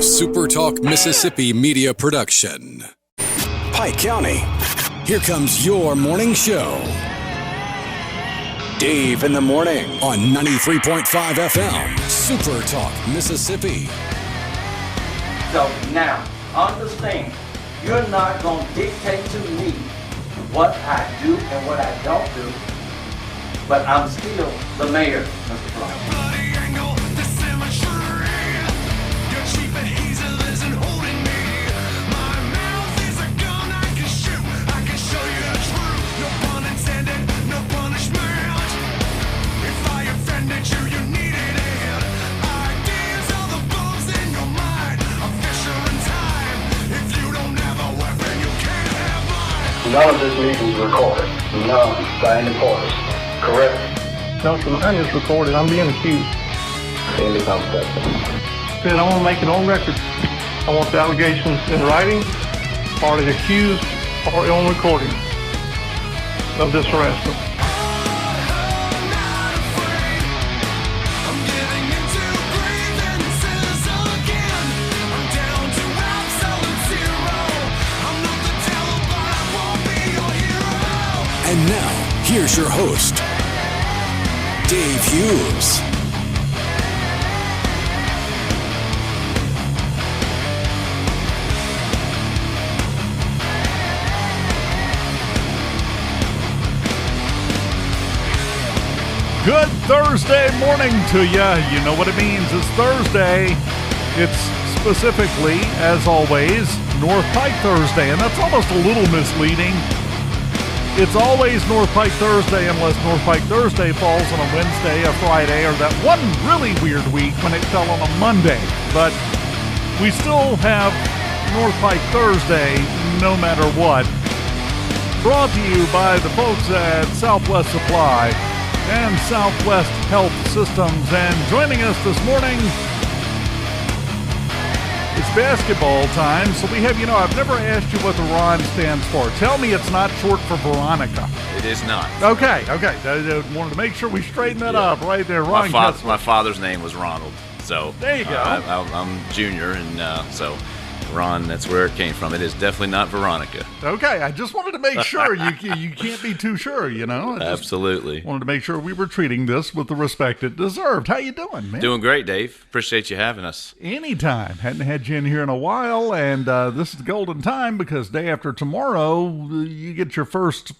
SuperTalk Mississippi media production. Pike County, here comes your morning show. Dave in the morning on 93.5 FM, SuperTalk Mississippi. So now, understand, you're not going to dictate to me what I do and what I don't do, but I'm still the mayor, Mr. Brown. None of this meeting is recorded. None by any parties. Correct? No, sir, mine is recorded. I'm being accused. Any contact. Said I want to make it on record. I want the allegations in writing, party accused, or on recording of this harassment. And now, here's your host, Dave Hughes. Good Thursday morning to you. You know what it means. It's Thursday. It's specifically, as always, North Pike Thursday, and that's almost a little misleading. It's always North Pike Thursday unless North Pike Thursday falls on a Wednesday, a Friday, or that one really weird week when it fell on a Monday. But we still have North Pike Thursday no matter what. Brought to you by the folks at Southwest Supply and Southwest Health Systems. And joining us this morning, it's basketball time, so we have, I've never asked you what the RON stands for. Tell me it's not short for Veronica. It is not. Okay. I wanted to make sure we straighten that up right there. Ron Kessler. My father's name was Ronald, so there you go. I'm junior, and so Ron, that's where it came from. It is definitely not Veronica. Okay, I just wanted to make sure. You can't be too sure, Absolutely. Wanted to make sure we were treating this with the respect it deserved. How you doing, man? Doing great, Dave. Appreciate you having us. Anytime. Hadn't had you in here in a while, and this is the golden time because day after tomorrow, you get your first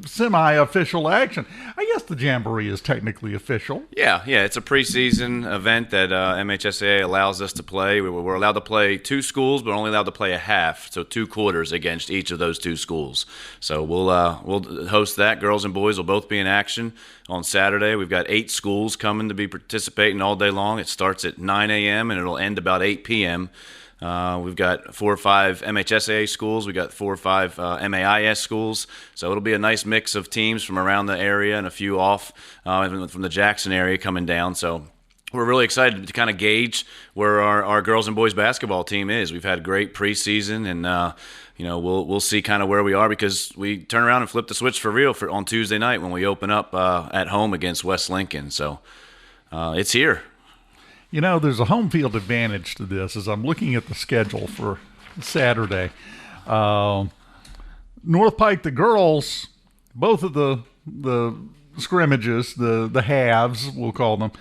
semi-official action. I guess the Jamboree is technically official. Yeah, it's a preseason event that MHSAA allows us to play. We're allowed to play two schools, but only allowed to play a half, so 2 quarters against each of those 2 schools. So we'll host that. Girls and boys will both be in action on Saturday. We've got 8 schools coming to be participating all day long. It starts at 9 a.m. and it'll end about 8 p.m. We've got 4 or 5 MHSAA schools. We've got 4 or 5 MAIS schools. So it'll be a nice mix of teams from around the area and a few off from the Jackson area coming down. So we're really excited to kind of gauge where our girls and boys basketball team is. We've had a great preseason, and we'll see kind of where we are because we turn around and flip the switch for real on Tuesday night when we open up at home against West Lincoln. So it's here. There's a home field advantage to this as I'm looking at the schedule for Saturday. North Pike, the girls, both of the scrimmages, the halves, we'll call them,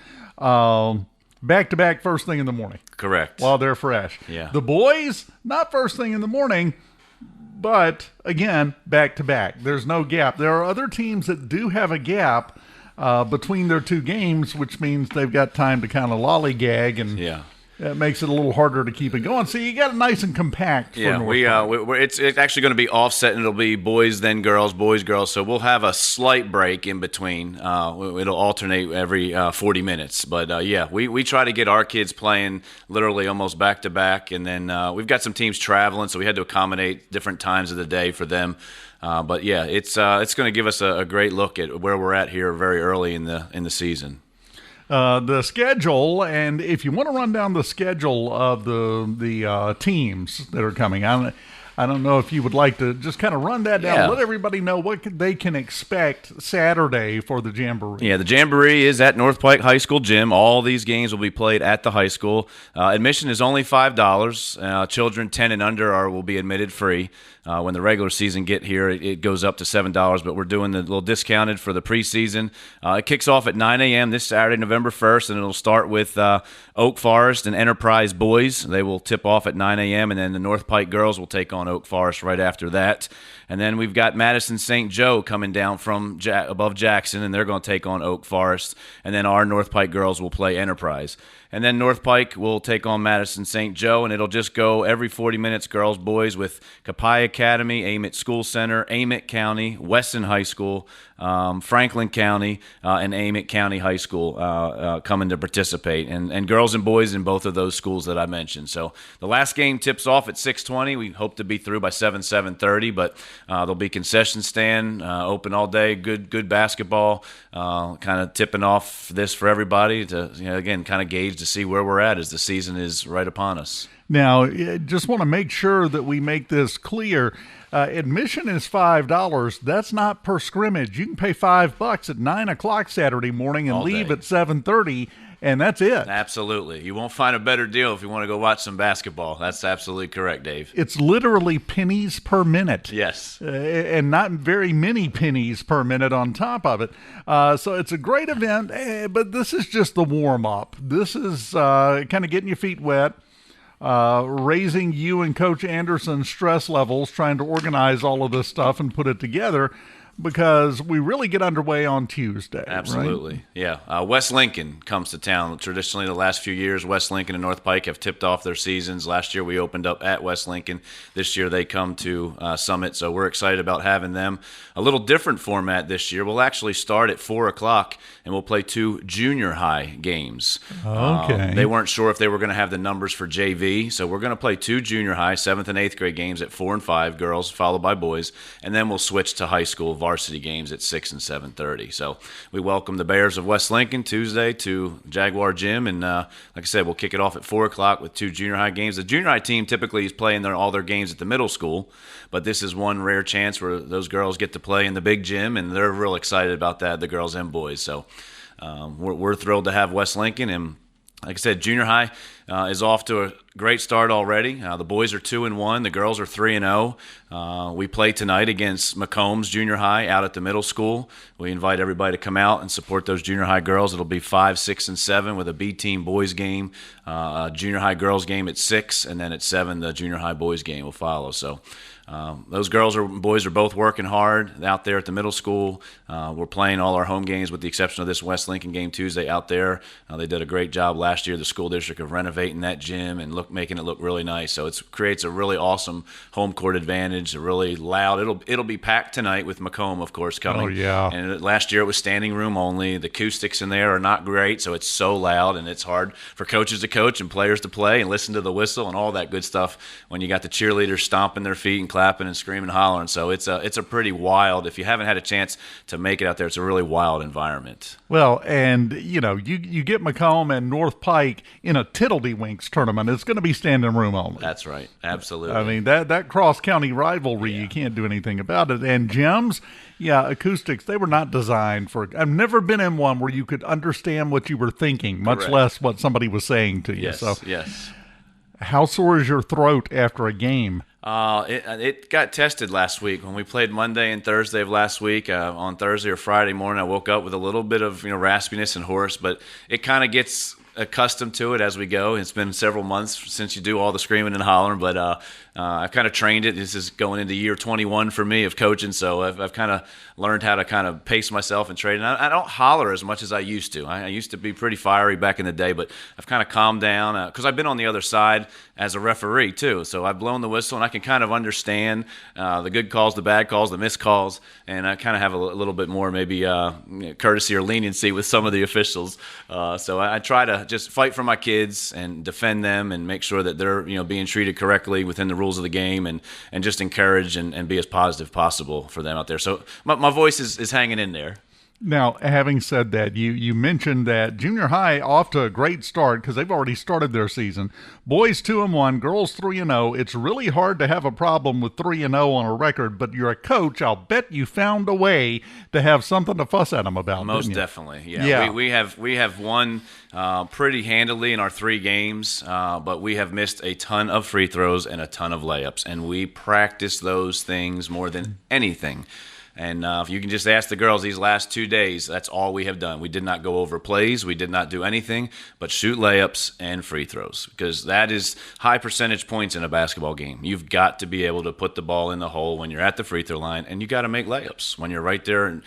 back-to-back first thing in the morning. Correct. While they're fresh. Yeah. The boys, not first thing in the morning, but, again, back-to-back. There's no gap. There are other teams that do have a gap between their 2 games, which means they've got time to kind of lollygag, and that makes it a little harder to keep it going. So you got it nice and compact. Yeah, it's actually going to be offset, and it'll be boys, then girls, boys, girls. So we'll have a slight break in between. It'll alternate every 40 minutes. But, we try to get our kids playing literally almost back-to-back. And then we've got some teams traveling, so we had to accommodate different times of the day for them. It's going to give us a great look at where we're at here very early in the season. The schedule, and if you want to run down the schedule of the teams that are coming, I I don't know if you would like to just kind of run that down, Yeah. let everybody know what they can expect Saturday for the Jamboree. Yeah, the Jamboree is at North Pike High School Gym. All these games will be played at the high school. Admission is only $5. Children 10 and under will be admitted free. When the regular season get here, it goes up to $7, but we're doing the little discounted for the preseason. It kicks off at 9 a.m. this Saturday, November 1st, and it'll start with Oak Forest and Enterprise boys. They will tip off at 9 a.m., and then the North Pike girls will take on Oak Forest right after that. And then we've got Madison St. Joe coming down from above Jackson, and they're going to take on Oak Forest. And then our North Pike girls will play Enterprise. And then North Pike will take on Madison St. Joe, and it'll just go every 40 minutes, girls, boys, with Copiah Academy, Amitt School Center, Amitt County, Weston High School, Franklin County, and Amitt County High School coming to participate. And girls and boys in both of those schools that I mentioned. So the last game tips off at 6:20. We hope to be through by 7:30, but there'll be concession stand, open all day, good basketball, kind of tipping off this for everybody to, again, kind of gauge to see where we're at as the season is right upon us. Now, just want to make sure that we make this clear. Admission is $5. That's not per scrimmage. You can pay $5 at 9 o'clock Saturday morning and All leave day. at 7:30, and that's it. Absolutely. You won't find a better deal if you want to go watch some basketball. That's absolutely correct, Dave. It's literally pennies per minute. Yes. And not very many pennies per minute on top of it. So it's a great event, but this is just the warm-up. This is kind of getting your feet wet. Raising you and Coach Anderson's stress levels, trying to organize all of this stuff and put it together, because we really get underway on Tuesday. Absolutely. Right? Yeah. West Lincoln comes to town. Traditionally, the last few years, West Lincoln and North Pike have tipped off their seasons. Last year, we opened up at West Lincoln. This year, they come to Summit, so we're excited about having them. A little different format this year. We'll actually start at 4 o'clock, and we'll play 2 junior high games. Okay. They weren't sure if they were going to have the numbers for JV, so we're going to play 2 junior high, 7th and 8th grade games at 4 and 5, girls, followed by boys, and then we'll switch to high school varsity games at 6 and 7:30. So we welcome the Bears of West Lincoln Tuesday to Jaguar Gym, and like I said, we'll kick it off at 4 o'clock with 2 junior high games. The junior high team typically is playing all their games at the middle school, but this is one rare chance where those girls get to play in the big gym, and they're real excited about that, the girls and boys. So we're thrilled to have West Lincoln, and like I said, junior high is off to a great start already. The boys are 2-1. The girls are 3-0. We play tonight against McCombs Junior High out at the middle school. We invite everybody to come out and support those junior high girls. It'll be 5, 6, and 7 with a B team boys game, a junior high girls game at 6, and then at 7 the junior high boys game will follow. So those girls and boys are both working hard out there at the middle school. We're playing all our home games with the exception of this West Lincoln game Tuesday out there. They did a great job last year, the school district, of renovating that gym and making it look really nice. So it creates a really awesome home court advantage, really loud. It'll be packed tonight with Macomb, of course, coming. Oh, yeah. And last year it was standing room only. The acoustics in there are not great, so it's so loud, and it's hard for coaches to coach and players to play and listen to the whistle and all that good stuff when you got the cheerleaders stomping their feet and clapping and screaming and hollering. So it's a pretty wild, if you haven't had a chance to make it out there, it's a really wild environment. Well, and, you get Macomb and North Pike in a Tiddledywinks tournament. It's going to be standing room only. That's right. Absolutely. I mean, that cross-county rivalry, you can't do anything about it. And gyms, acoustics, they were not designed for – I've never been in one where you could understand what you were thinking, much Correct. less what somebody was saying to you. Yes, So, yes. how sore is your throat after a game? It got tested last week when we played Monday and Thursday of last week. On Thursday or Friday morning, I woke up with a little bit of raspiness and hoarse, but it kind of gets accustomed to it as we go. It's been several months since you do all the screaming and hollering, but I've kind of trained it. This is going into year 21 for me of coaching, so I've kind of learned how to kind of pace myself and train. And I don't holler as much as I used to. I used to be pretty fiery back in the day, but I've kind of calmed down because I've been on the other side as a referee too. So I've blown the whistle, and I can kind of understand the good calls, the bad calls, the missed calls, and I kind of have a little bit more maybe courtesy or leniency with some of the officials. So I try to just fight for my kids and defend them and make sure that they're being treated correctly within the rules of the game, and just encourage and be as positive possible for them out there. So my voice is hanging in there. Now, having said that, you mentioned that junior high off to a great start because they've already started their season. Boys 2-1, girls 3-0. It's really hard to have a problem with 3-0 on a record, but you're a coach. I'll bet you found a way to have something to fuss at them about. Most definitely, yeah. We have won pretty handily in our 3 games, but we have missed a ton of free throws and a ton of layups, and we practice those things more than anything. And if you can just ask the girls these last 2 days, that's all we have done. We did not go over plays. We did not do anything but shoot layups and free throws, because that is high percentage points in a basketball game. You've got to be able to put the ball in the hole when you're at the free throw line, and you got to make layups when you're right there in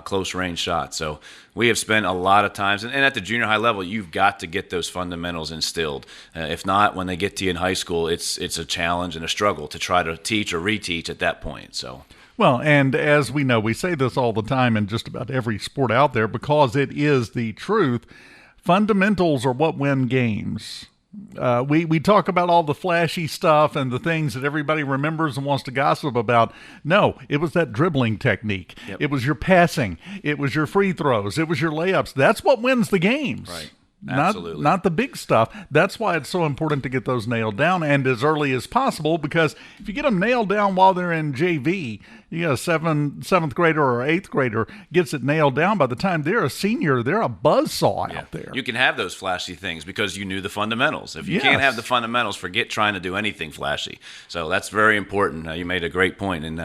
close range shots. So we have spent a lot of times, and at the junior high level, you've got to get those fundamentals instilled. If not, when they get to you in high school, it's a challenge and a struggle to try to teach or reteach at that point. So. Well, and as we know, we say this all the time in just about every sport out there because it is the truth. Fundamentals are what win games. We talk about all the flashy stuff and the things that everybody remembers and wants to gossip about. No, it was that dribbling technique. Yep. It was your passing. It was your free throws. It was your layups. That's what wins the games. Right. Absolutely. Not the big stuff. That's why it's so important to get those nailed down and as early as possible, because if you get them nailed down while they're in JV, you got a seventh grader or eighth grader gets it nailed down. By the time they're a senior, they're a buzzsaw out there. You can have those flashy things because you knew the fundamentals. If you can't have the fundamentals, forget trying to do anything flashy. So that's very important. You made a great point. And,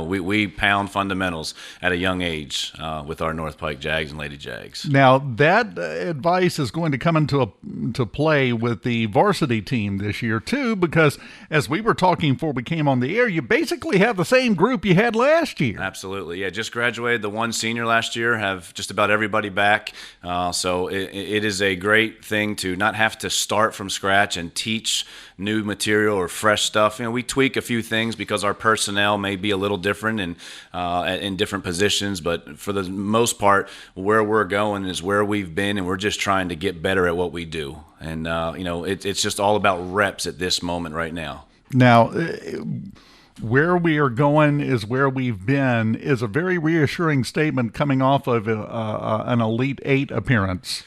we pound fundamentals at a young age with our North Pike Jags and Lady Jags. Now, that advice is going to come into play with the varsity team this year, too, because as we were talking before we came on the air, you basically have the same group you had last year. Absolutely. Yeah, just graduated the one senior last year, have just about everybody back. So it is a great thing to not have to start from scratch and teach new material or fresh stuff. We tweak a few things because our personnel may be a little different and in different positions, but for the most part, where we're going is where we've been, and we're just trying to get better at what we do. And, it's just all about reps at this moment right now. Now, where we are going is where we've been is a very reassuring statement coming off of an Elite Eight appearance.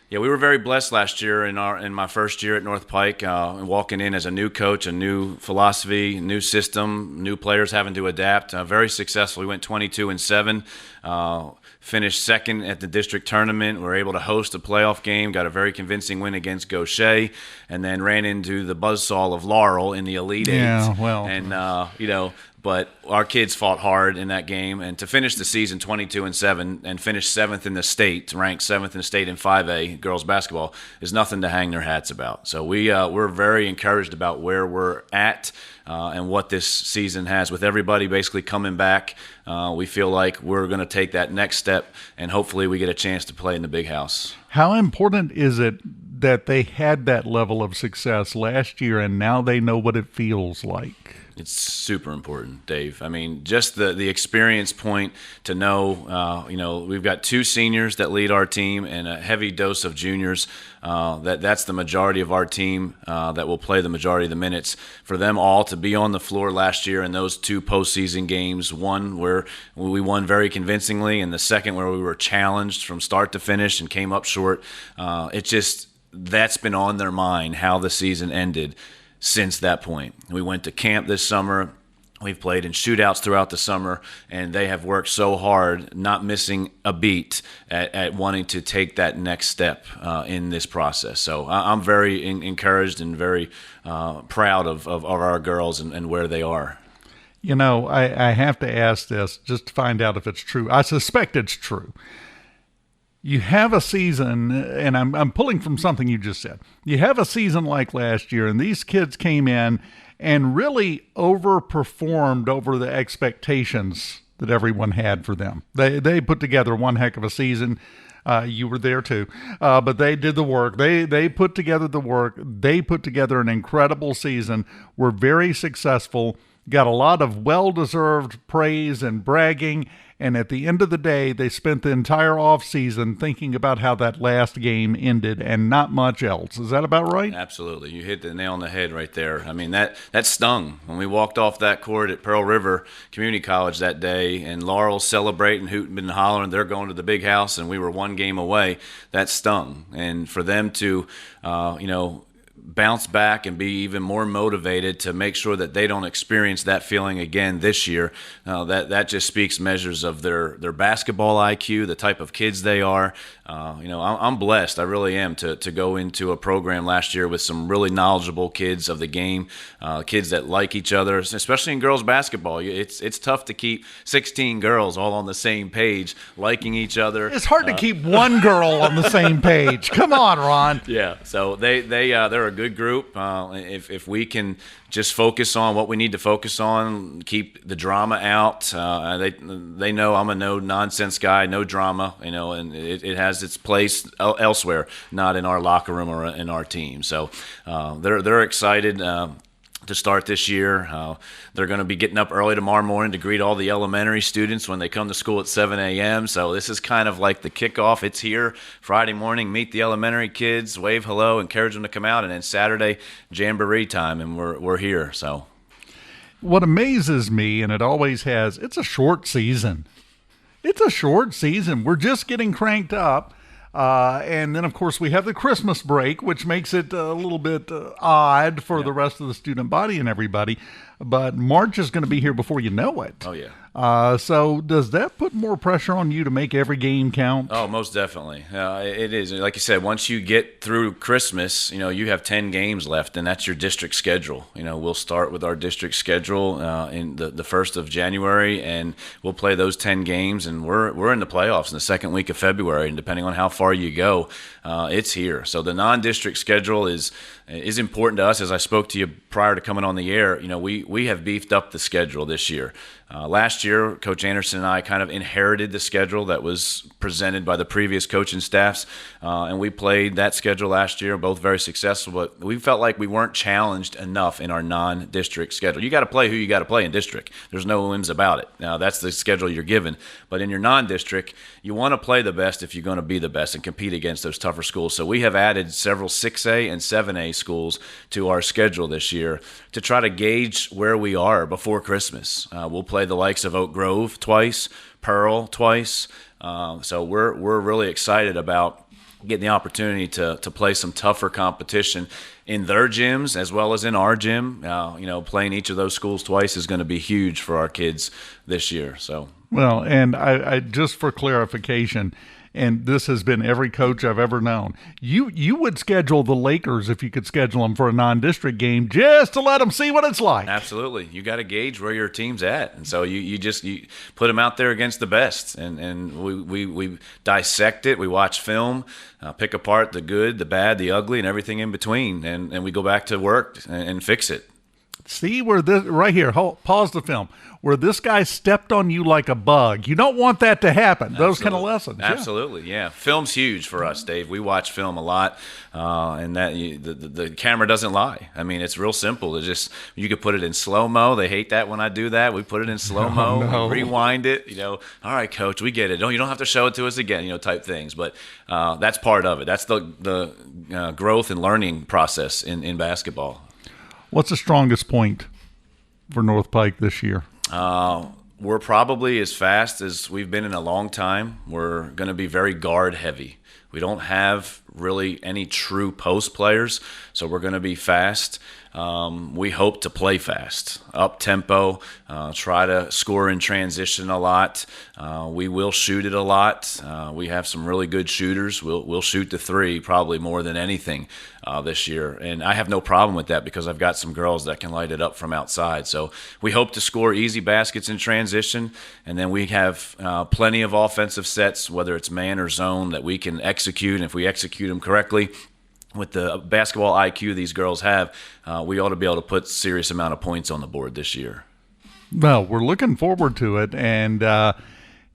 Yeah, we were very blessed last year in my first year at North Pike, walking in as a new coach, a new philosophy, new system, new players having to adapt. Very successful. We went 22-7, finished second at the district tournament. We were able to host a playoff game, got a very convincing win against Gaucher, and then ran into the buzzsaw of Laurel in the Elite Eight. Yeah, well. And, but our kids fought hard in that game, and to finish the season 22-7 and finish 7th in the state, ranked 7th in the state in 5A girls basketball, is nothing to hang their hats about. So we're very encouraged about where we're at and what this season has. With everybody basically coming back, we feel like we're going to take that next step, and hopefully we get a chance to play in the big house. How important is it that they had that level of success last year and now they know what it feels like? It's super important, Dave. I mean, just the experience point to know, we've got 2 seniors that lead our team and a heavy dose of juniors. That's the majority of our team that will play the majority of the minutes. For them all to be on the floor last year in those 2 postseason games, one where we won very convincingly and the second where we were challenged from start to finish and came up short, that's been on their mind, how the season ended. Since that point, we went to camp this summer. We've played in shootouts throughout the summer, and they have worked so hard, not missing a beat at wanting to take that next step in this process. So I'm very encouraged and very proud of our girls and where they are. I have to ask this just to find out if it's true. I suspect it's true. You have a season, and I'm pulling from something you just said. You have a season like last year, and these kids came in and really overperformed over the expectations that everyone had for them. They put together one heck of a season. You were there too, but they did the work. They put together the work. They put together an incredible season. Were very successful. got a lot of well-deserved praise and bragging. And at the end of the day, they spent the entire offseason thinking about how that last game ended and not much else. Is that about right? Absolutely. You hit the nail on the head right there. I mean, that stung. When we walked off that court at Pearl River Community College that day and Laurel's celebrating, hooting and hollering, they're going to the big house, and we were one game away, that stung. And for them to, bounce back and be even more motivated to make sure that they don't experience that feeling again this year. That just speaks measures of their basketball IQ, the type of kids they are. I'm blessed. I really am to go into a program last year with some really knowledgeable kids of the game, kids that like each other, especially in girls basketball. It's tough to keep 16 girls all on the same page, liking each other. It's hard to keep one girl on the same page. Come on, Ron. Yeah. So they're a good group. If we can just focus on what we need to focus on, keep the drama out. They know I'm a no nonsense guy, no drama, and it has its place elsewhere, not in our locker room or in our team. So they're excited to start this year. They're going to be getting up early tomorrow morning to greet all the elementary students when they come to school at 7 a.m. So this is kind of like the kickoff. It's here Friday morning, meet the elementary kids, wave hello, encourage them to come out, and then Saturday, jamboree time, and we're here. So what amazes me, and it always has, it's a short season. It's a short season. We're just getting cranked up. And then, of course, we have the Christmas break, which makes it a little bit odd for the rest of the student body and everybody. But March is going to be here before you know it. Oh, yeah. So does that put more pressure on you to make every game count? Oh, most definitely. It is. Like you said, once you get through Christmas, you have 10 games left, and that's your district schedule. We'll start with our district schedule in the 1st of January, and we'll play those 10 games, and we're in the playoffs in the second week of February, and depending on how far you go, it's here. So the non-district schedule is important to us. As I spoke to you prior to coming on the air, we have beefed up the schedule this year. Last year, Coach Anderson and I kind of inherited the schedule that was presented by the previous coaching staffs, and we played that schedule last year, both very successful, but we felt like we weren't challenged enough in our non-district schedule. You got to play who you got to play in district. There's no whims about it. Now, that's the schedule you're given, but in your non-district, you want to play the best if you're going to be the best and compete against those tougher schools. So we have added several 6A and 7A schools to our schedule this year to try to gauge where we are before Christmas. We'll play the likes of Oak Grove twice, Pearl twice. So we're really excited about getting the opportunity to play some tougher competition in their gyms as well as in our gym. Playing each of those schools twice is going to be huge for our kids this year. So well, and I just for clarification, and this has been every coach I've ever known, you would schedule the Lakers if you could schedule them for a non-district game just to let them see what it's like. Absolutely. You got to gauge where your team's at. And so you put them out there against the best. And we dissect it. We watch film, pick apart the good, the bad, the ugly, and everything in between. And we go back to work and fix it. See where this right here, pause the film, where this guy stepped on you like a bug. You don't want that to happen. Absolutely. Those kind of lessons. Absolutely, yeah. Film's huge for us, Dave. We watch film a lot, and that the camera doesn't lie. I mean, it's real simple. It's just you could put it in slow-mo. They hate that when I do that. We put it in slow-mo, no. rewind it. All right, coach, we get it. You don't have to show it to us again. Type things. But that's part of it. That's the growth and learning process in basketball. What's the strongest point for North Pike this year? We're probably as fast as we've been in a long time. We're going to be very guard heavy. We don't have really any true post players, so we're going to be fast. We hope to play fast, up tempo, try to score in transition a lot. We will shoot it a lot. We have some really good shooters. We'll shoot the three probably more than anything this year, and I have no problem with that because I've got some girls that can light it up from outside. So we hope to score easy baskets in transition, and then we have plenty of offensive sets, whether it's man or zone, that we can execute. And if we execute them correctly, with the basketball IQ these girls have, we ought to be able to put a serious amount of points on the board this year. Well, we're looking forward to it, and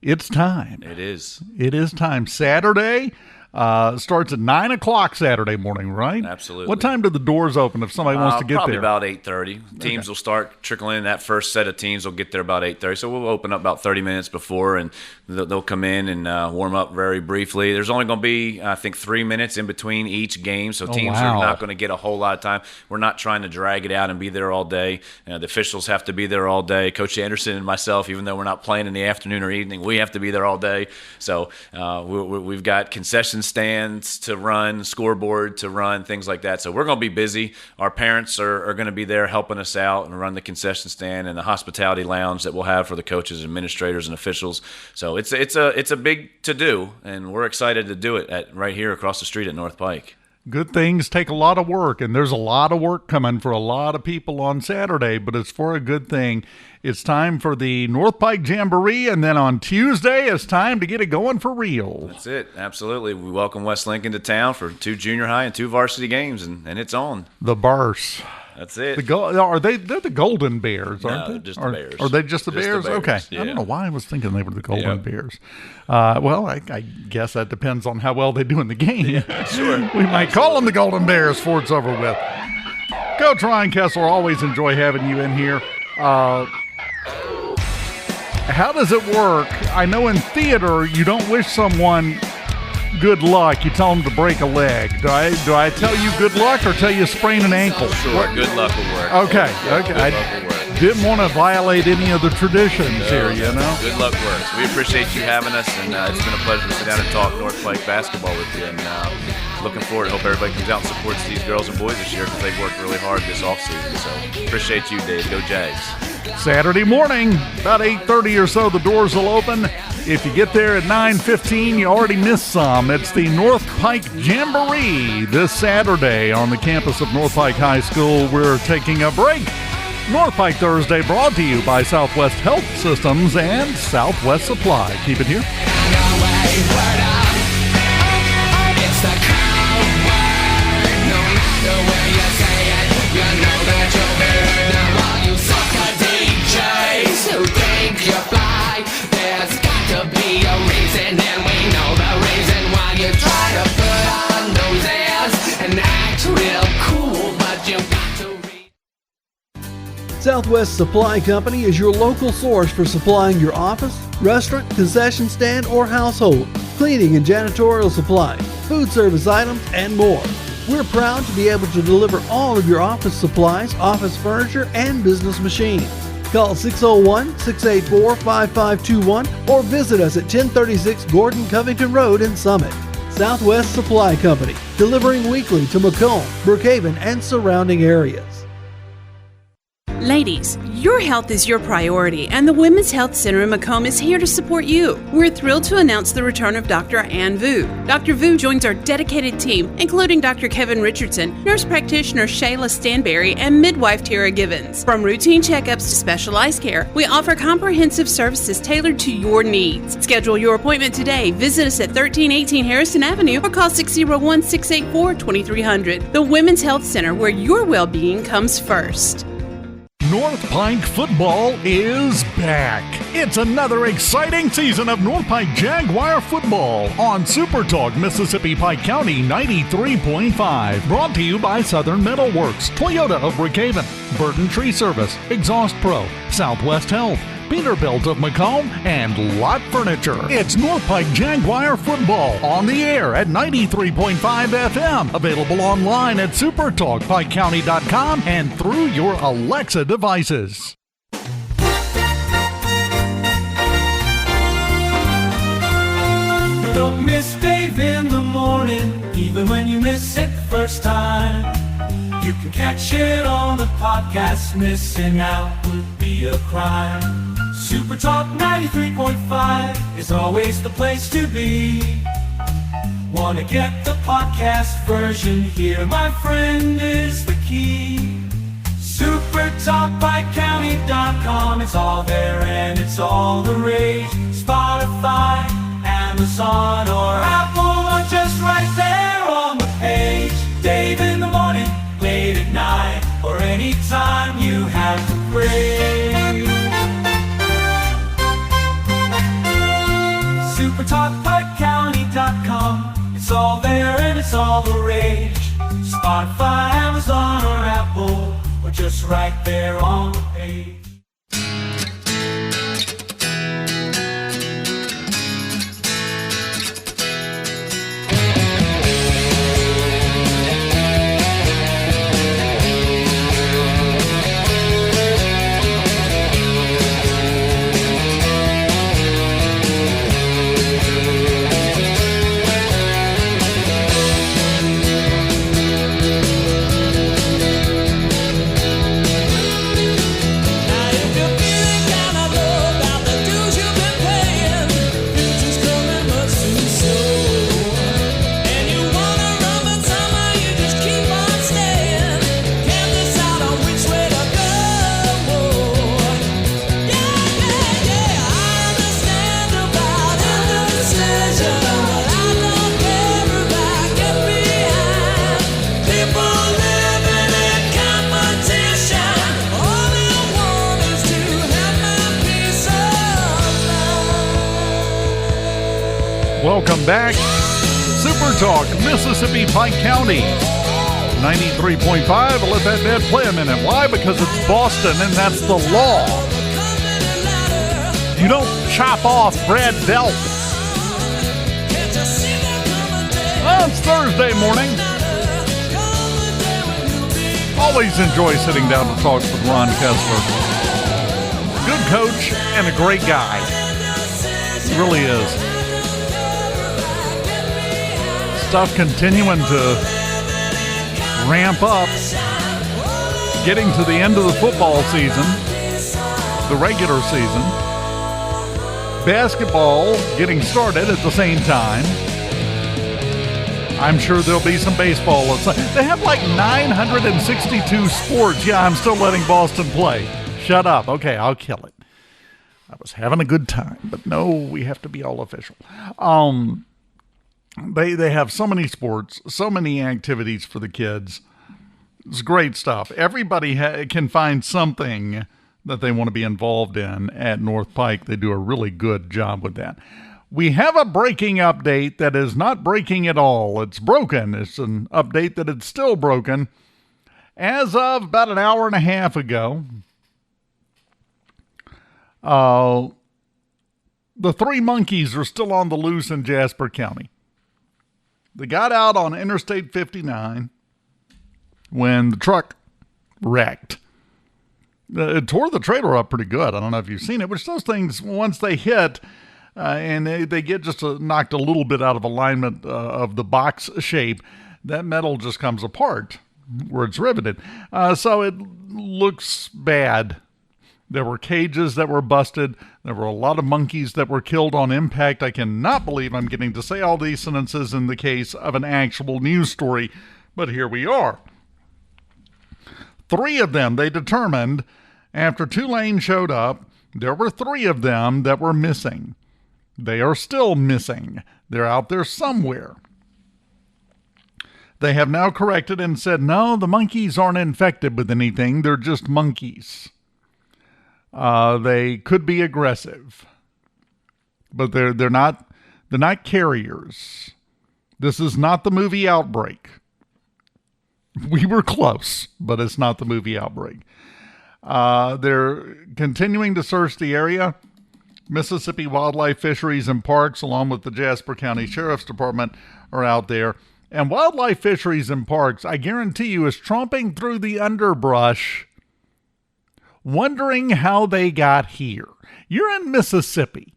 it's time. It is. It is time. Saturday, Starts at 9 o'clock Saturday morning, right? Absolutely. What time do the doors open if somebody wants to get probably there? About 8:30. Teams will start trickling in. That first set of teams will get there about 8:30. So we'll open up about 30 minutes before, and they'll come in and warm up very briefly. There's only going to be, I think, 3 minutes in between each game, so teams are not going to get a whole lot of time. We're not trying to drag it out and be there all day. The officials have to be there all day. Coach Anderson and myself, even though we're not playing in the afternoon or evening, we have to be there all day. So we've got concession stands to run, scoreboard to run, things like that. So we're going to be busy. Our parents are going to be there helping us out and run the concession stand and the hospitality lounge that we'll have for the coaches, administrators, and officials. So it's a big to-do, and we're excited to do it right here across the street at North Pike. Good things take a lot of work, and there's a lot of work coming for a lot of people on Saturday, but it's for a good thing. It's time for the North Pike Jamboree, and then on Tuesday, it's time to get it going for real. That's it. Absolutely. We welcome West Lincoln to town for 2 junior high and 2 varsity games, and it's on. The Bars. That's it. They're the Golden Bears, aren't they? No, just the Bears. Are they just the Bears? Okay. Yeah. I don't know why I was thinking they were the Golden Bears. Well, I guess that depends on how well they do in the game. Yeah, sure. We might call them the Golden Bears before it's over with. Coach Ryan Kessler, always enjoy having you in here. How does it work? I know in theater you don't wish someone good luck. You tell them to break a leg. Do I tell you good luck or tell you sprain an ankle? Sure, good luck will work. Okay. I didn't want to violate any of the traditions here, you know? Good luck works. We appreciate you having us, and it's been a pleasure to sit down and talk North Pike basketball with you. And looking forward. Hope everybody comes out and supports these girls and boys this year because they've worked really hard this offseason. So appreciate you, Dave. Go Jags. Saturday morning, about 8:30 or so, the doors will open. If you get there at 9:15, you already missed some. It's the North Pike Jamboree this Saturday on the campus of North Pike High School. We're taking a break. North Pike Thursday brought to you by Southwest Health Systems and Southwest Supply. Keep it here. Southwest Supply Company is your local source for supplying your office, restaurant, concession stand, or household, cleaning and janitorial supplies, food service items, and more. We're proud to be able to deliver all of your office supplies, office furniture, and business machines. Call 601-684-5521 or visit us at 1036 Gordon Covington Road in Summit. Southwest Supply Company, delivering weekly to Macomb, Brookhaven, and surrounding areas. Ladies, your health is your priority, and the Women's Health Center in Macomb is here to support you. We're thrilled to announce the return of Dr. Ann Vu. Dr. Vu joins our dedicated team, including Dr. Kevin Richardson, nurse practitioner Shayla Stanberry, and midwife Tara Givens. From routine checkups to specialized care, we offer comprehensive services tailored to your needs. Schedule your appointment today. Visit us at 1318 Harrison Avenue or call 601-684-2300. The Women's Health Center, where your well-being comes first. North Pike football is back. It's another exciting season of North Pike Jaguar football on SuperTalk Mississippi Pike County 93.5. Brought to you by Southern Metal Works, Toyota of Brookhaven, Burton Tree Service, Exhaust Pro, Southwest Health, Peterbilt of Macomb, and Lot Furniture. It's North Pike Jaguar football on the air at 93.5 FM. Available online at supertalkpikecounty.com and through your Alexa devices. Don't miss Dave in the morning, even when you miss it first time. You can catch it on the podcast. Missing out would be a crime. SuperTalk 93.5 is always the place to be. Wanna get the podcast version? Here, my friend, is the key. SuperTalkPikeCounty.com. It's all there and it's all the rage. Spotify, Amazon, or Apple, or just right there on the page. Dave in the morning, late at night, or anytime you have a break. SuperTalkPikeCounty.com. It's all it's all the rage. Spotify, Amazon, or Apple, or just right there on the page. Welcome back. SuperTalk, Mississippi, Pike County. 93.5. I'll let that bed play a minute. Why? Because it's Boston, and that's the law. You don't chop off Brad Delp. Well, it's Thursday morning. Always enjoy sitting down to talk with Ron Kessler. Good coach and a great guy. He really is. Stuff continuing to ramp up, getting to the end of the football season, the regular season. Basketball getting started at the same time. I'm sure there'll be some baseball. They have like 962 sports. Yeah, I'm still letting Boston play. Shut up. Okay, I'll kill it. I was having a good time, but no, we have to be all official. They have so many sports, so many activities for the kids. It's great stuff. Everybody can find something that they want to be involved in at North Pike. They do a really good job with that. We have a breaking update that is not breaking at all. It's broken. It's an update that it's still broken. As of about an hour and a half ago, the 3 monkeys are still on the loose in Jasper County. They got out on Interstate 59 when the truck wrecked. It tore the trailer up pretty good. I don't know if you've seen it, which those things, once they hit and they get just knocked a little bit out of alignment of the box shape, that metal just comes apart where it's riveted. So it looks bad. There were cages that were busted. There were a lot of monkeys that were killed on impact. I cannot believe I'm getting to say all these sentences in the case of an actual news story, but here we are. 3 of them, they determined, after Tulane showed up, there were 3 of them that were missing. They are still missing. They're out there somewhere. They have now corrected and said, no, the monkeys aren't infected with anything. They're just monkeys. They could be aggressive, but they're not carriers. This is not the movie Outbreak. We were close, but it's not the movie Outbreak. They're continuing to search the area. Mississippi Wildlife, Fisheries, and Parks, along with the Jasper County Sheriff's Department, are out there. And Wildlife, Fisheries, and Parks, I guarantee you, is tromping through the underbrush, wondering how they got here. You're in Mississippi.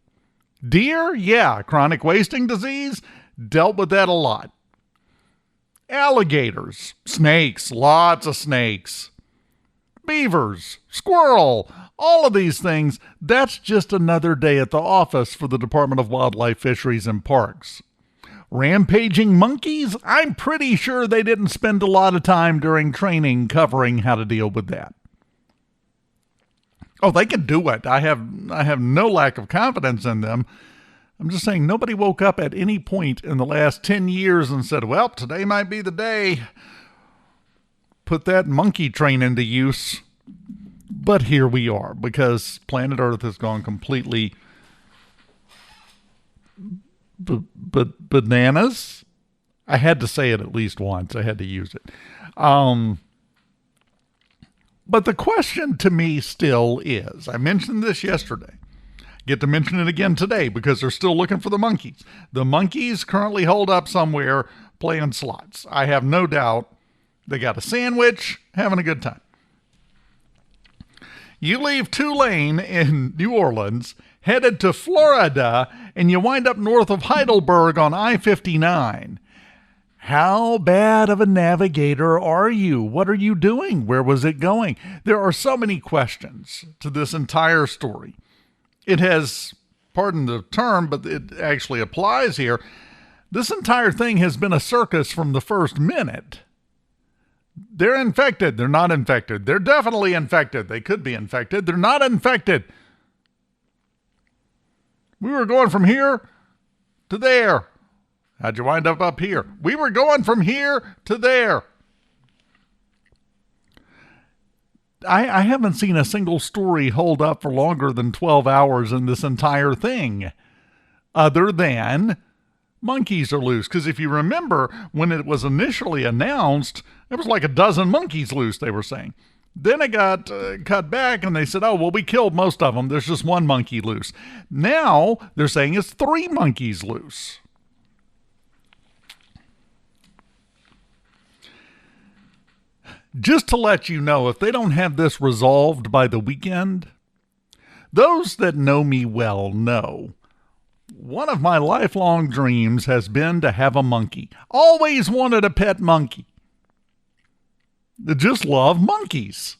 Deer? Yeah. Chronic wasting disease? Dealt with that a lot. Alligators. Snakes. Lots of snakes. Beavers. Squirrel. All of these things. That's just another day at the office for the Department of Wildlife, Fisheries, and Parks. Rampaging monkeys? I'm pretty sure they didn't spend a lot of time during training covering how to deal with that. Oh, they can do it. I have no lack of confidence in them. I'm just saying nobody woke up at any point in the last 10 years and said, well, today might be the day. Put that monkey train into use. But here we are, because planet Earth has gone completely bananas. I had to say it at least once. I had to use it. But the question to me still is, I mentioned this yesterday, get to mention it again today because they're still looking for the monkeys. The monkeys currently hold up somewhere playing slots. I have no doubt they got a sandwich, having a good time. You leave Tulane in New Orleans, headed to Florida, and you wind up north of Heidelberg on I-59. How bad of a navigator are you? What are you doing? Where was it going? There are so many questions to this entire story. It has, pardon the term, but it actually applies here. This entire thing has been a circus from the first minute. They're infected. They're not infected. They're definitely infected. They could be infected. They're not infected. We were going from here to there. How'd you wind up here? We were going from here to there. I haven't seen a single story hold up for longer than 12 hours in this entire thing, other than monkeys are loose. Because if you remember, when it was initially announced, there was like a dozen monkeys loose, they were saying. Then it got cut back, and they said, oh, well, we killed most of them. There's just one monkey loose. Now they're saying it's 3 monkeys loose. Just to let you know, if they don't have this resolved by the weekend, those that know me well know one of my lifelong dreams has been to have a monkey. Always wanted a pet monkey. I just love monkeys.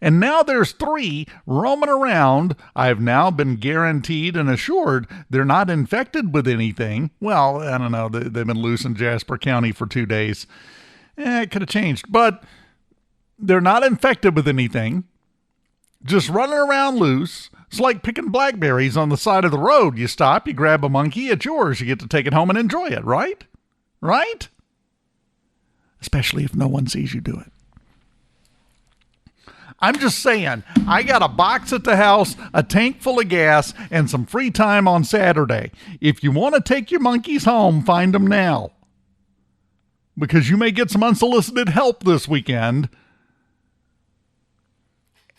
And now there's 3 roaming around. I've now been guaranteed and assured they're not infected with anything. Well, I don't know. They've been loose in Jasper County for 2 days. It could have changed, but they're not infected with anything. Just running around loose. It's like picking blackberries on the side of the road. You stop, you grab a monkey, it's yours. You get to take it home and enjoy it, right? Right? Especially if no one sees you do it. I'm just saying, I got a box at the house, a tank full of gas, and some free time on Saturday. If you want to take your monkeys home, find them now. Because you may get some unsolicited help this weekend.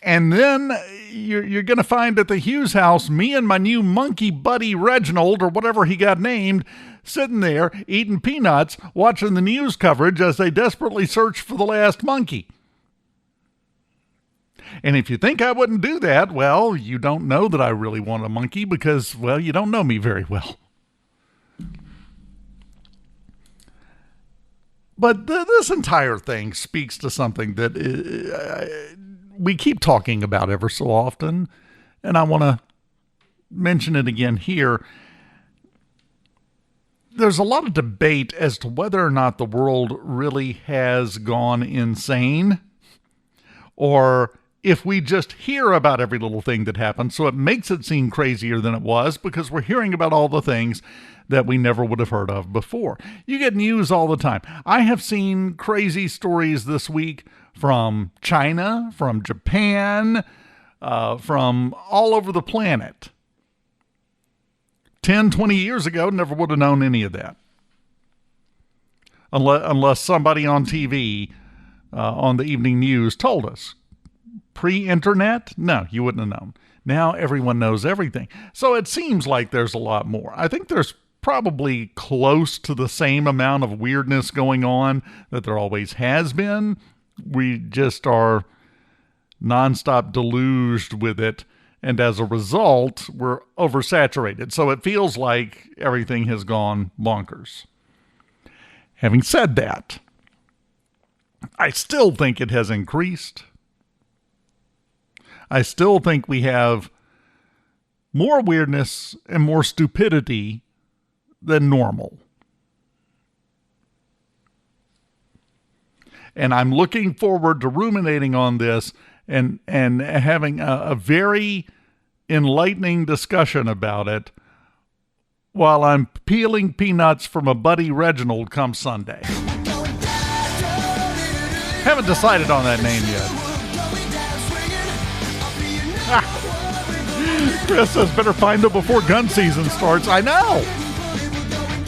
And then you're going to find at the Hughes house, me and my new monkey buddy Reginald, or whatever he got named, sitting there eating peanuts, watching the news coverage as they desperately search for the last monkey. And if you think I wouldn't do that, well, you don't know that I really want a monkey because, well, you don't know me very well. But this entire thing speaks to something that we keep talking about ever so often, and I want to mention it again here. There's a lot of debate as to whether or not the world really has gone insane, or if we just hear about every little thing that happens, so it makes it seem crazier than it was because we're hearing about all the things that we never would have heard of before. You get news all the time. I have seen crazy stories this week from China, from Japan, from all over the planet. 10, 20 years ago, never would have known any of that. Unless somebody on TV, on the evening news, told us. Pre-internet? No, you wouldn't have known. Now everyone knows everything. So it seems like there's a lot more. I think there's probably close to the same amount of weirdness going on that there always has been. We just are nonstop deluged with it, and as a result, we're oversaturated. So it feels like everything has gone bonkers. Having said that, I still think it has increased. I still think we have more weirdness and more stupidity than normal. And I'm looking forward to ruminating on this and having a very enlightening discussion about it while I'm peeling peanuts from a buddy Reginald come Sunday. Haven't decided on that name yet. Chris says better find them before gun season starts. I know.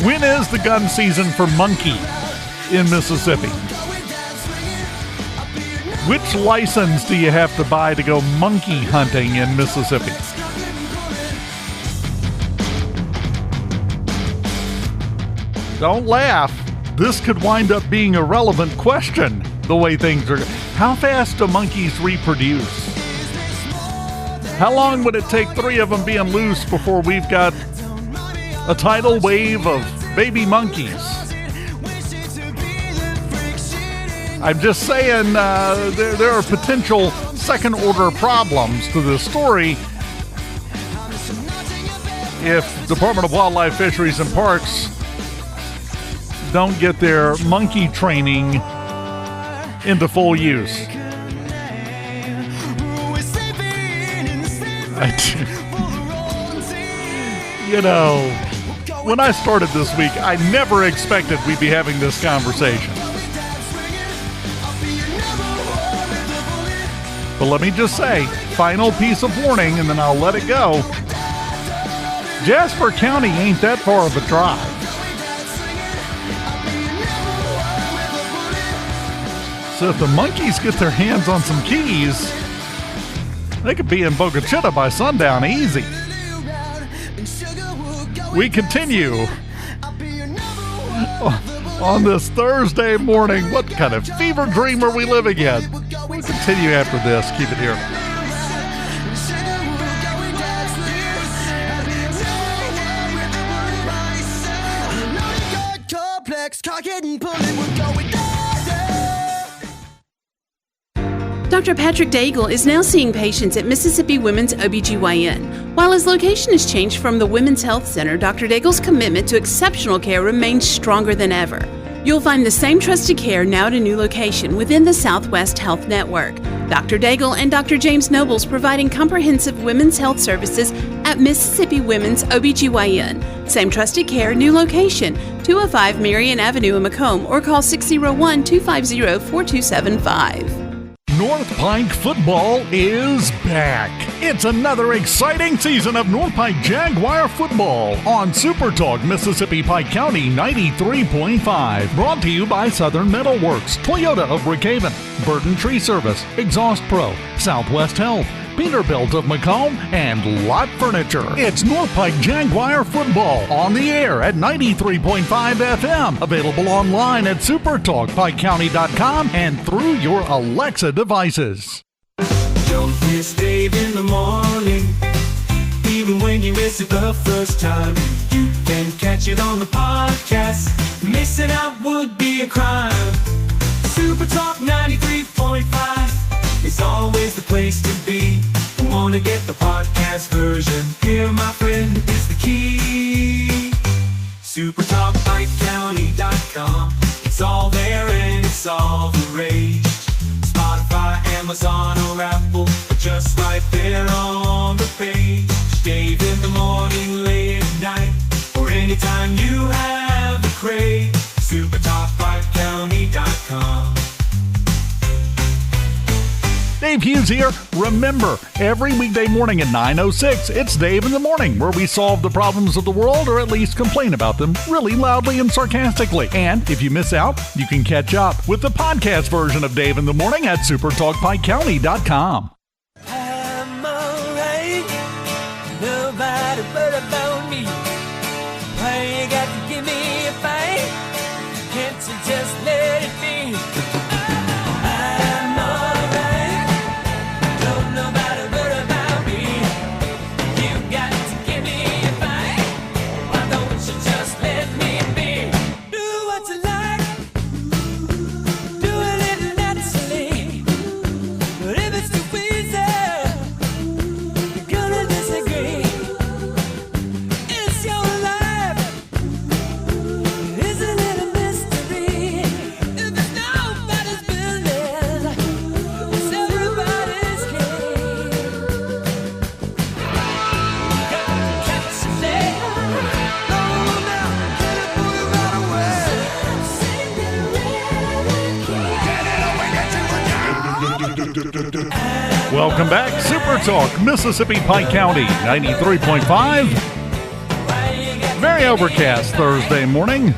When is the gun season for monkey in Mississippi? Which license do you have to buy to go monkey hunting in Mississippi? Don't laugh. This could wind up being a relevant question, the way things are. How fast do monkeys reproduce? How long would it take 3 of them being loose before we've got a tidal wave of baby monkeys? I'm just saying there are potential second-order problems to this story if Department of Wildlife, Fisheries, and Parks don't get their monkey training into full use. You know, when I started this week, I never expected we'd be having this conversation. But let me just say, final piece of warning, and then I'll let it go. Jasper County ain't that far of a drive. So if the monkeys get their hands on some keys, they could be in Boca Chica by sundown easy. We continue on this Thursday morning. What kind of fever dream are we living in? We'll continue after this. Keep it here. Dr. Patrick Daigle is now seeing patients at Mississippi Women's OBGYN. While his location has changed from the Women's Health Center, Dr. Daigle's commitment to exceptional care remains stronger than ever. You'll find the same trusted care now at a new location within the Southwest Health Network. Dr. Daigle and Dr. James Nobles providing comprehensive women's health services at Mississippi Women's OBGYN. Same trusted care, new location, 205 Marion Avenue in Macomb, or call 601-250-4275. North Pike football is back. It's another exciting season of North Pike Jaguar football on SuperTalk Mississippi Pike County 93.5. Brought to you by Southern Metalworks, Toyota of Brookhaven, Burton Tree Service, Exhaust Pro, Southwest Health, Peterbilt of Macomb, and Lot Furniture. It's North Pike Jaguar football on the air at 93.5 FM. Available online at supertalkpikecounty.com and through your Alexa devices. Don't miss Dave in the morning. Even when you miss it the first time, you can catch it on the podcast. Missing out would be a crime. SuperTalk 93.5. It's always the place to be. Wanna get the podcast version? Here, my friend, is the key. SuperTalkPikeCounty.com. It's all there and it's all the rage. Spotify, Amazon, or Apple, just right there on the page. Dave in the morning, late at night, or anytime you have the crave. SuperTalkPikeCounty.com. Dave Hughes here. Remember, every weekday morning at 9:06, it's Dave in the Morning, where we solve the problems of the world, or at least complain about them really loudly and sarcastically. And if you miss out, you can catch up with the podcast version of Dave in the Morning at supertalkpikecounty.com. I'm alright, nobody but about me. Why you got to give me a fight? Can't you just let it be? I'm alright, don't nobody but about me. You got to give me a fight. Why don't you just let me be? Do what you like, do it little naturally. But if it's too easy, you're gonna disagree. It's your life, isn't it a mystery? If it's nobody's business, it's everybody's game. Gotta catch a leg. Oh, now, get it, move it right away. Welcome back. Super Talk, Mississippi Pike County 93.5. Very overcast Thursday morning.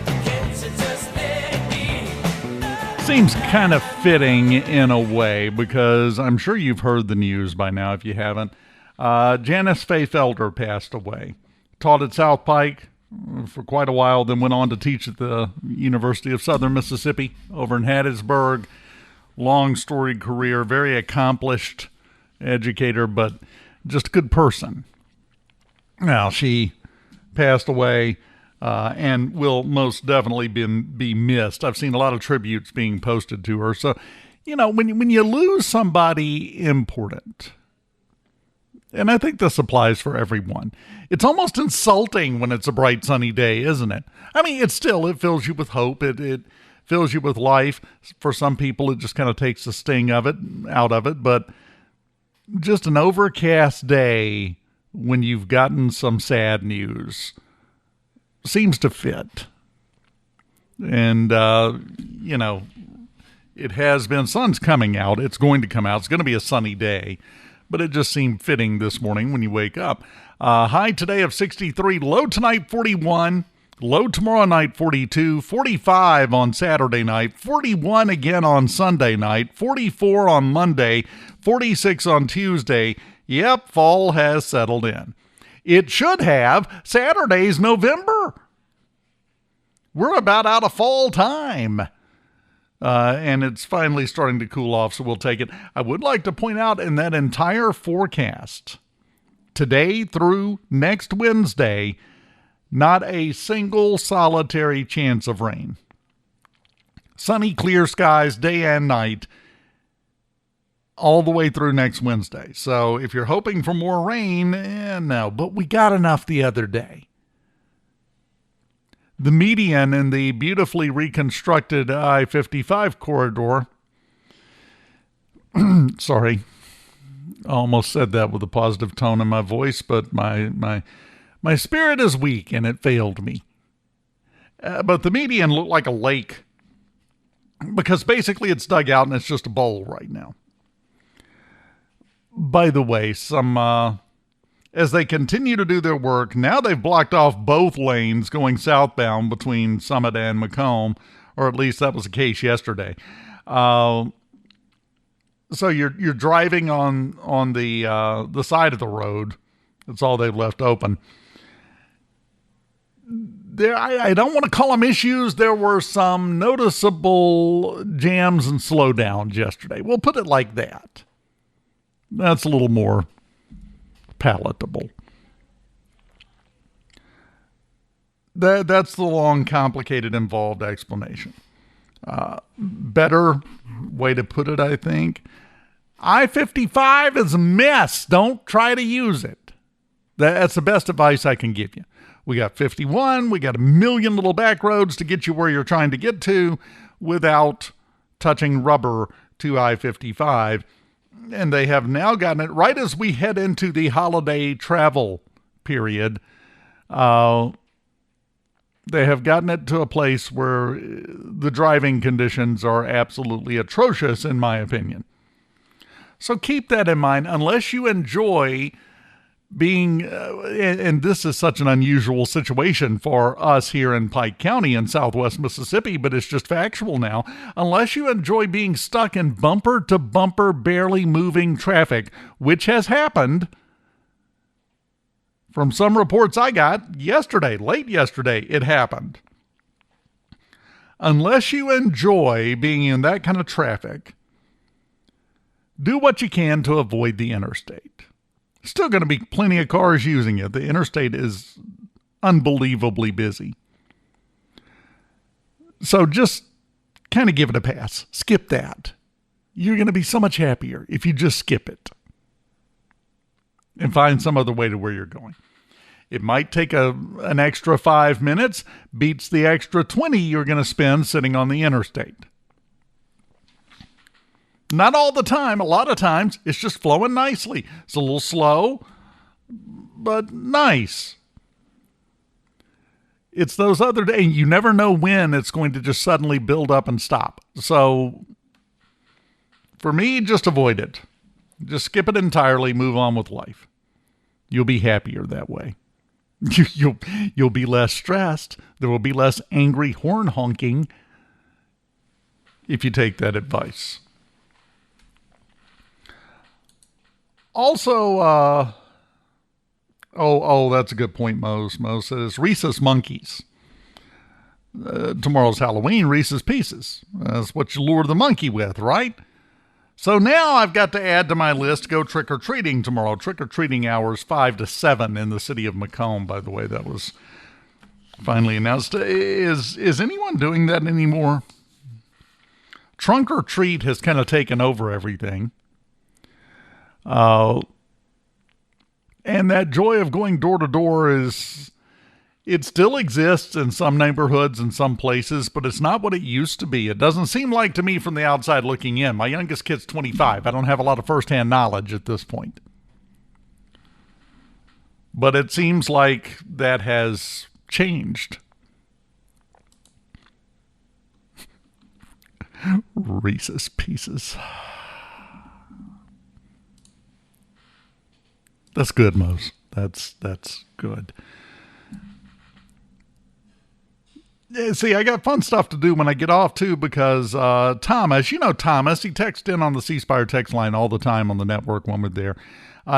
Seems kind of fitting in a way because I'm sure you've heard the news by now if you haven't. Janice Faith Elder passed away. Taught at South Pike for quite a while, then went on to teach at the University of Southern Mississippi over in Hattiesburg. Long storied career, very accomplished educator, but just a good person. Now, she passed away and will most definitely be missed. I've seen a lot of tributes being posted to her. So, you know, when you lose somebody important, and I think this applies for everyone, it's almost insulting when it's a bright, sunny day, isn't it? I mean, it fills you with hope. It fills you with life. For some people, it just kind of takes the sting out of it. But just an overcast day when you've gotten some sad news seems to fit. And, you know, it has been, sun's coming out. It's going to come out. It's going to be a sunny day. But it just seemed fitting this morning when you wake up. High today of 63, low tonight 41, low tomorrow night 42, 45 on Saturday night, 41 again on Sunday night, 44 on Monday, 46 on Tuesday. Yep, fall has settled in. It should have. Saturday's November. We're about out of fall time. And it's finally starting to cool off, so we'll take it. I would like to point out in that entire forecast, today through next Wednesday, not a single solitary chance of rain. Sunny, clear skies, day and night, all the way through next Wednesday. So if you're hoping for more rain, no, but we got enough the other day. The median in the beautifully reconstructed I-55 corridor, sorry, I almost said that with a positive tone in my voice, but my spirit is weak and it failed me. But the median looked like a lake because basically it's dug out and it's just a bowl right now. By the way, as they continue to do their work, now they've blocked off both lanes going southbound between Summit and Macomb, or at least that was the case yesterday. So you're driving on the side of the road. That's all they've left open. I don't want to call them issues. There were some noticeable jams and slowdowns yesterday. We'll put it like that. That's a little more palatable. That's the long, complicated, involved explanation. Better way to put it, I think. I-55 is a mess. Don't try to use it. That's the best advice I can give you. We got 51. We got a million little back roads to get you where you're trying to get to without touching rubber to I-55. And they have now gotten it right as we head into the holiday travel period. They have gotten it to a place where the driving conditions are absolutely atrocious, in my opinion. So keep that in mind. Unless you enjoy being, and this is such an unusual situation for us here in Pike County in southwest Mississippi, but it's just factual now. Unless you enjoy being stuck in bumper-to-bumper, barely moving traffic, which has happened from some reports I got yesterday, late yesterday, it happened. Unless you enjoy being in that kind of traffic, do what you can to avoid the interstate. Still going to be plenty of cars using it. The interstate is unbelievably busy. So just kind of give it a pass. Skip that. You're going to be so much happier if you just skip it and find some other way to where you're going. It might take an extra 5 minutes, beats the extra 20 you're going to spend sitting on the interstate. Not all the time. A lot of times it's just flowing nicely. It's a little slow, but nice. It's those other days. You never know when it's going to just suddenly build up and stop. So for me, just avoid it. Just skip it entirely. Move on with life. You'll be happier that way. You'll be less stressed. There will be less angry horn honking if you take that advice. Also, that's a good point, Mose. Mose says rhesus monkeys. Tomorrow's Halloween, Reese's Pieces. That's what you lure the monkey with, right? So now I've got to add to my list, go trick-or-treating tomorrow. Trick-or-treating hours 5 to 7 in the city of Macomb, by the way. That was finally announced. Is anyone doing that anymore? Trunk or treat has kind of taken over everything. And that joy of going door to door it still exists in some neighborhoods and some places, but it's not what it used to be. It doesn't seem like to me from the outside looking in. My youngest kid's 25. I don't have a lot of firsthand knowledge at this point. But it seems like that has changed. Reese's Pieces. That's good, Mose. That's good. See, I got fun stuff to do when I get off, too, because Thomas, Thomas, he texts in on the C Spire text line all the time on the network when we're there.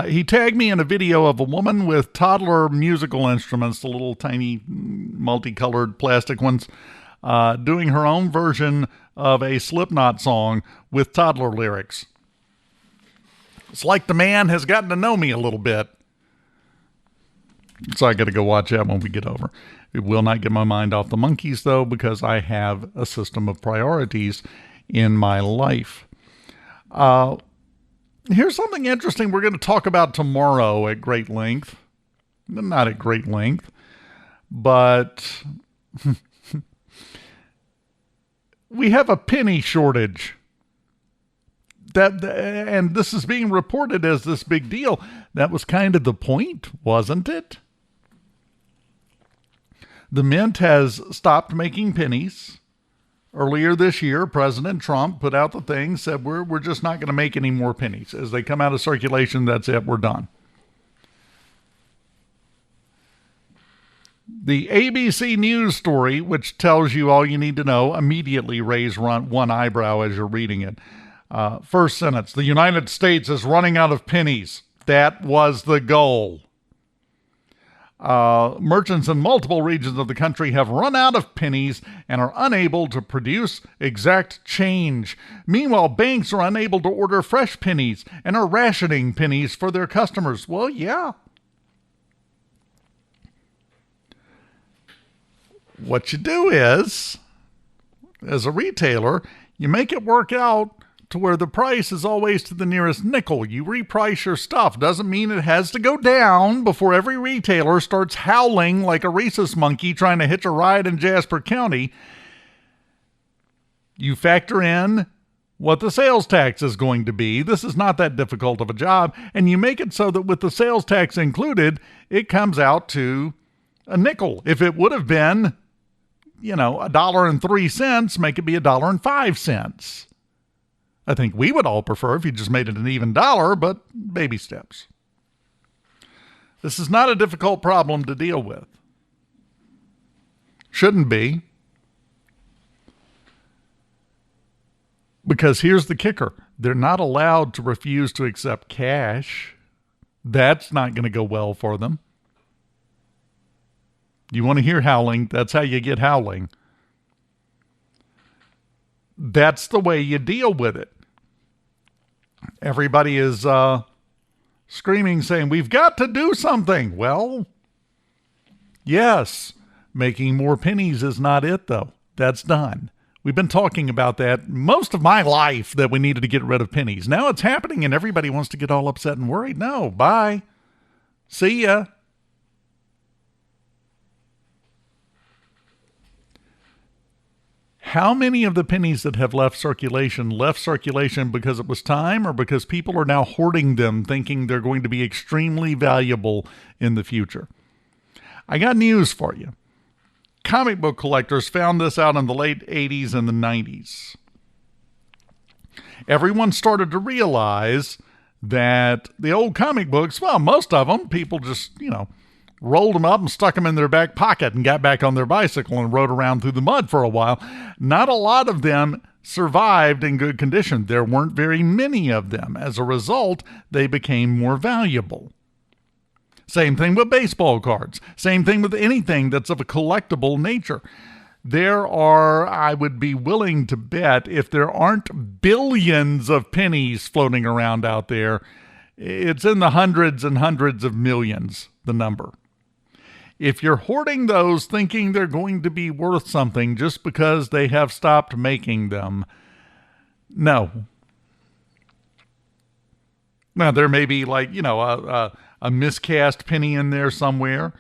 He tagged me in a video of a woman with toddler musical instruments, the little tiny multicolored plastic ones, doing her own version of a Slipknot song with toddler lyrics. It's like the man has gotten to know me a little bit. So I got to go watch that when we get over. It will not get my mind off the monkeys, though, because I have a system of priorities in my life. Here's something interesting we're going to talk about tomorrow at great length. Not at great length, but we have a penny shortage. And this is being reported as this big deal. That was kind of the point, wasn't it? The mint has stopped making pennies. Earlier this year, President Trump put out the thing, said we're just not going to make any more pennies. As they come out of circulation, that's it, we're done. The ABC News story, which tells you all you need to know, immediately raise one eyebrow as you're reading it. First sentence, the United States is running out of pennies. That was the goal. Merchants in multiple regions of the country have run out of pennies and are unable to produce exact change. Meanwhile, banks are unable to order fresh pennies and are rationing pennies for their customers. Well, yeah. What you do is, as a retailer, you make it work out to where the price is always to the nearest nickel. You reprice your stuff. Doesn't mean it has to go down before every retailer starts howling like a rhesus monkey trying to hitch a ride in Jasper County. You factor in what the sales tax is going to be. This is not that difficult of a job. And you make it so that with the sales tax included, it comes out to a nickel. If it would have been, $1.03, make it be $1.05. I think we would all prefer if you just made it an even dollar, but baby steps. This is not a difficult problem to deal with. Shouldn't be. Because here's the kicker. They're not allowed to refuse to accept cash. That's not going to go well for them. You want to hear howling? That's how you get howling. That's the way you deal with it. Everybody is screaming, saying, we've got to do something. Well, yes, making more pennies is not it, though. That's done. We've been talking about that most of my life, that we needed to get rid of pennies. Now it's happening, and everybody wants to get all upset and worried. No, bye. See ya. How many of the pennies that have left circulation because it was time, or because people are now hoarding them thinking they're going to be extremely valuable in the future? I got news for you. Comic book collectors found this out in the late 80s and the 90s. Everyone started to realize that the old comic books, well, most of them, people just, rolled them up and stuck them in their back pocket and got back on their bicycle and rode around through the mud for a while. Not a lot of them survived in good condition. There weren't very many of them. As a result, they became more valuable. Same thing with baseball cards. Same thing with anything that's of a collectible nature. There are, I would be willing to bet, if there aren't billions of pennies floating around out there, it's in the hundreds and hundreds of millions, the number. If you're hoarding those thinking they're going to be worth something just because they have stopped making them, no. Now, there may be a miscast penny in there somewhere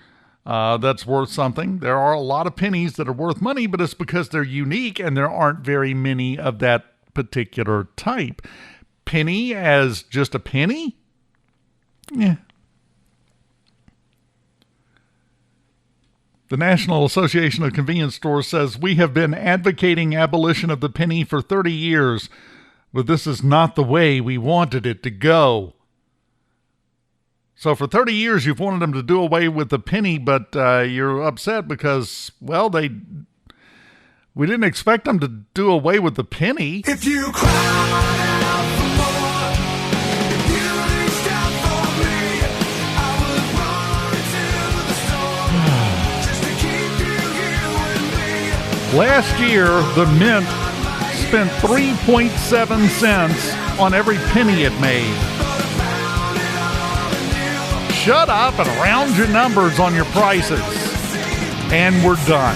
that's worth something. There are a lot of pennies that are worth money, but it's because they're unique and there aren't very many of that particular type. Penny as just a penny? Yeah. The National Association of Convenience Stores says, we have been advocating abolition of the penny for 30 years, but this is not the way we wanted it to go. So for 30 years, you've wanted them to do away with the penny, but you're upset because, well, we didn't expect them to do away with the penny. If you cry out for more, if you reached out for me, I would run to the store just to keep you here with me. Last year, the Mint spent 3.7 cents on every penny it made. Shut up and round your numbers on your prices. And we're done.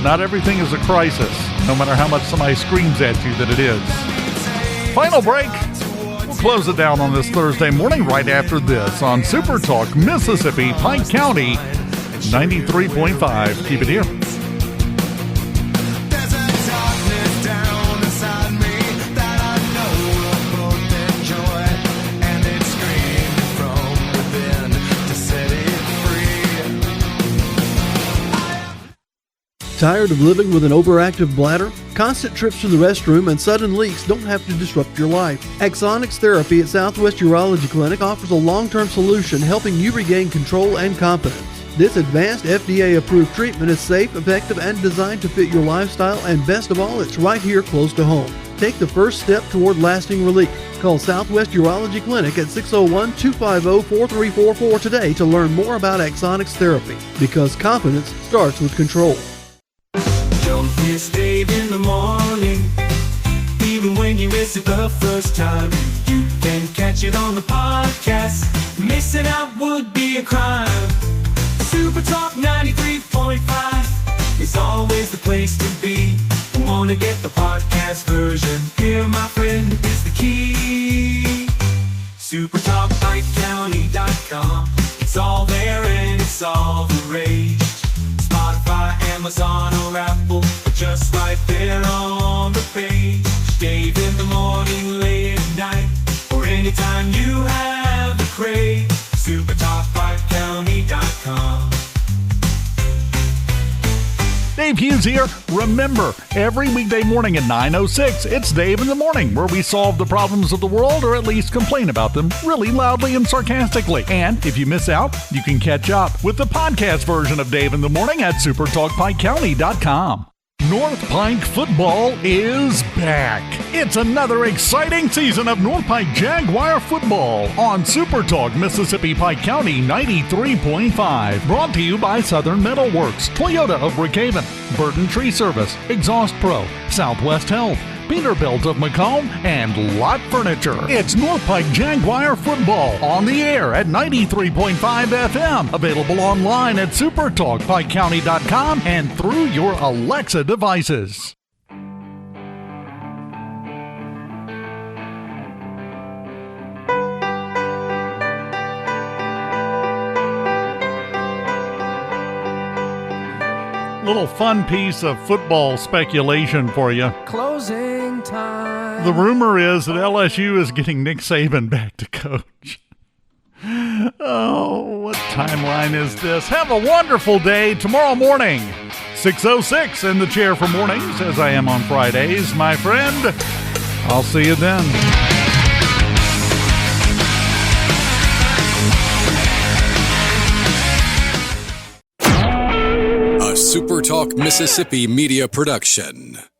Not everything is a crisis, no matter how much somebody screams at you that it is. Final break. We'll close it down on this Thursday morning right after this on SuperTalk, Mississippi, Pike County, 93.5. Keep it here. Tired of living with an overactive bladder? Constant trips to the restroom and sudden leaks don't have to disrupt your life. Axonics Therapy at Southwest Urology Clinic offers a long-term solution helping you regain control and confidence. This advanced FDA-approved treatment is safe, effective, and designed to fit your lifestyle, and best of all, it's right here close to home. Take the first step toward lasting relief. Call Southwest Urology Clinic at 601-250-4344 today to learn more about Axonics Therapy, because confidence starts with control. Don't miss Dave in the morning. Even when you miss it the first time, you can catch it on the podcast. Missing out would be a crime. SuperTalk 93.5 is always the place to be. Wanna get the podcast version? Here, my friend, is the key. SuperTalkPikeCounty.com. It's all there and it's all the rage. Spotify, Amazon, or Apple, just right there on the page. Dave in the morning, late at night, or anytime you have the crave. SuperTalkPikeCounty.com. Dave Hughes here. Remember, every weekday morning at 9:06, it's Dave in the Morning, where we solve the problems of the world, or at least complain about them really loudly and sarcastically. And if you miss out, you can catch up with the podcast version of Dave in the Morning at SuperTalkPikeCounty.com. North Pike football is back. It's another exciting season of North Pike Jaguar football on SuperTalk, Mississippi, Pike County 93.5. Brought to you by Southern Metalworks, Toyota of Brookhaven, Burton Tree Service, Exhaust Pro, Southwest Health, Peterbilt of Macomb, and Lot Furniture. It's North Pike Jaguar football on the air at 93.5 FM. Available online at SuperTalkPikeCounty.com and through your Alexa devices. Little fun piece of football speculation for you. Closing time. The rumor is that LSU is getting Nick Saban back to coach. Oh, what timeline is this? Have a wonderful day. Tomorrow morning, 6:06 in the chair for mornings, as I am on Fridays, my friend. I'll see you then. SuperTalk Mississippi media production.